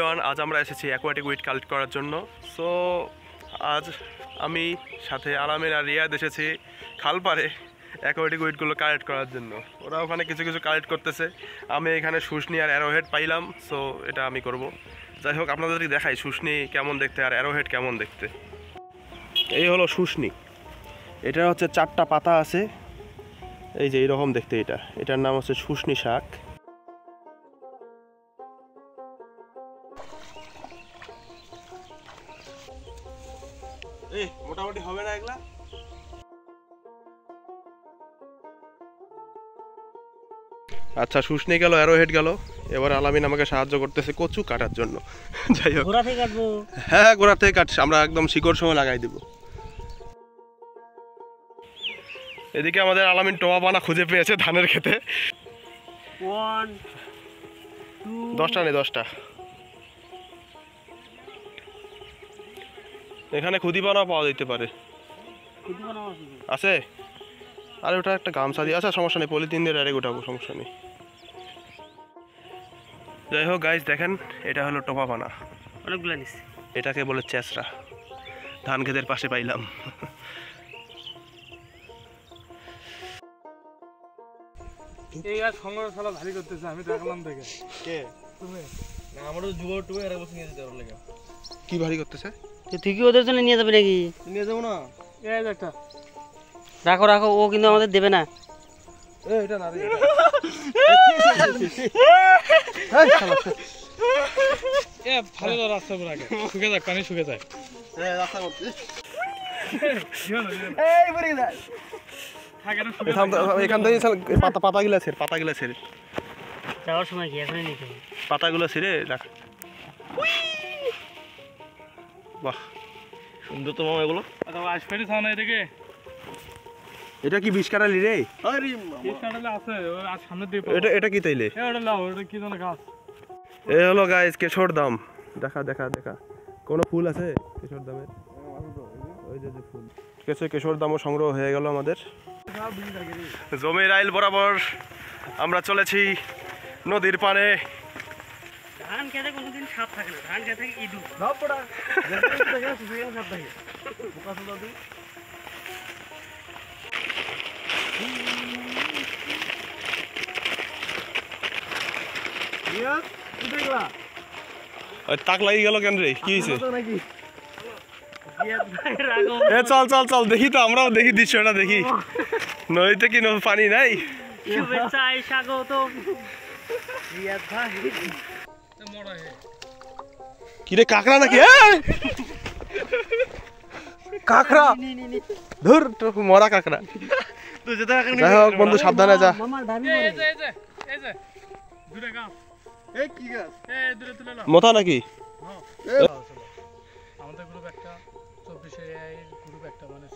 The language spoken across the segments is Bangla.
এভরিওয়ান, আজ আমরা এসেছি অ্যাকোয়াটিক উইড কালেক্ট করার জন্য। সো আজ আমি সাথে আলামিন আর রিয়াদ এসেছি খালপাড়ে অ্যাকোয়াটিক উইডগুলো কালেক্ট করার জন্য। ওরা ওখানে কিছু কিছু কালেক্ট করতেছে, আমি এখানে শুশনি আর অ্যারোহেড পাইলাম, সো এটা আমি করব। যাই হোক, আপনাদেরকে দেখাই শুশনি কেমন দেখতে আর অ্যারোহেড কেমন দেখতে। এই হলো শুশনি, এটা হচ্ছে 4টা পাতা আছে, এই যে এইরকম দেখতে। এটার নাম হচ্ছে শুশনি শাক। মোটামুটি হবে না এগুলা? আচ্ছা, শুশনি গেল, অ্যারোহেড গেল, এবার আলামিন আমাকে সাহায্য করতেছে কচু কাটার জন্য। যাই হোক, গোড়া থেকে কাটবো। হ্যাঁ, গোড়া থেকে কাটছি আমরা, একদম শিকড় সময় লাগাই দিব। এদিকে আমাদের আলামিন টোয়া বানা খুঁজে পেয়েছে ধানের খেতে। 10টা নেই, 10টা। এখানে খুদিপানা পাওয়া যেতে পারে, আছে। আরে ওটা একটা গামছা দিয়ে, আচ্ছা সমস্যা নেই, পলিথিন দিয়ে ডাইরেক্ট উঠাবো, সমস্যা নেই। যাই হোক গাইস, দেখেন এটা হলো টোপা পানা, অনেকগুলো নিচ্ছি। এটাকে বলে চেসরা, ধান ক্ষেতের পাশে পাইলাম। এই গাছ সংগ্রহ শালা ভারী করতেছে, আমি দেখলাম দেখে। কে? তুমি না, আমারও যুবক টুবে এর বসে নিয়ে যেতে পারো লাগা। কি ভারী করতেছে? তুই কি ওদের জন্য নিয়ে যাবি নাকি? নিয়ে যাবো না, এই একটা রাখো রাখো, ও কিন্তু আমাদের দেবে না। এ এটা না রে, এ ভালো রাস্তা পুরো আগে শুকে যায়, পানি শুকে যায়। এ রাস্তা করতে এই পড়ে যায় থাকে না, শুকে এখান থেকে পাতাগুলো ছেড়ে, পাতাগুলো ছেড়ে যাওয়ার সময় কি এখনই নিতে হবে? পাতাগুলো ছেড়ে রাখ। বাহ, সুন্দর তো মামা এগুলো। আসফেরি থানা এদিকে। এটা কি বিষ কাটালি রে? আরে এই কাটালে আছে, ওই আজ সামনে দিয়ে এটা এটা কি তাইলে? এ ওটা লাও, ওটা কি জানো গাছ। এ হলো গাইস কেশর দাম, দেখা দেখা দেখা কোন ফুল আছে কেশর দামের? ওই যে ফুল। ঠিক আছে, কেশর দামও সংগ্রহ হয়ে গেল আমাদের। জমির আইল বরাবর আমরা চলেছি নদীর পানে। ধান খেতে কোনোদিন সাপ থাকে না, ধান খেতে থাকে ইঁদুর। সব পড়া সাপ থাকে। ওই তাক লাগি গেল কেন রে? কি হয়েছে? নাকি এ চল চল চল, দেখি তো, আমরাও দেখি দৃশ্যটা দেখি। নদীতে কি পানি নাই? শুভেচ্ছা স্বাগতম রিয়াদ ভাই। কি রে, কাকড়া নাকি? কাকড়া, ধুর মরা কাকড়া। যাই হোক বন্ধু, সাবধানে যা। মোথা নাকি? আমাদের গ্রুপ একটা 24 এর গ্রুপ একটা, মানে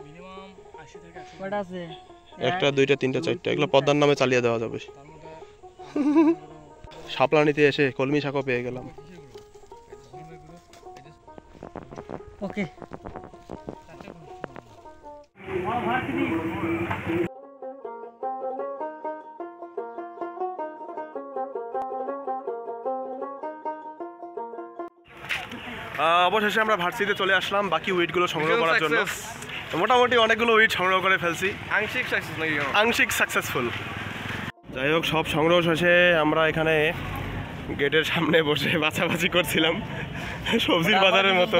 মিনিমাম 80 থেকে 100 কয়টা আছে? 1টা 2টা 3টা 4টা, এগুলো পদ্মার নামে চালিয়ে দেওয়া যাবে। শাপলা নিতে এসে কলমি শাকও পেয়ে গেলাম। ওকে, অবশেষে আমরা ভার্সিটিতে চলে আসলাম বাকি উইডগুলো সংগ্রহ করার জন্য। মোটামুটি অনেকগুলো উইড সংগ্রহ করে ফেলছি, আংশিক সাকসেস নাকি? আংশিক সাকসেসফুল। যাই হোক, সব সংগ্রহ শেষে আমরা এখানে গেটের সামনে বসে বাছাবাছি করছিলাম সবজির বাজারের মতো।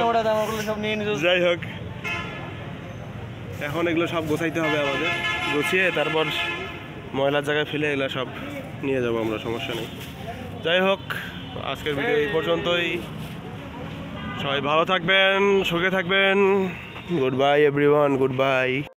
যাই হোক, এখন এগুলো সব গোছাইতে হবে আমাদের, গুছিয়ে তারপর ময়লার জায়গায় ফেলে এগুলো সব নিয়ে যাবো আমরা, সমস্যা নেই। যাই হোক, আজকের ভিডিও এই পর্যন্তই। সবাই ভালো থাকবেন, সুখে থাকবেন। Good bye everyone, good bye.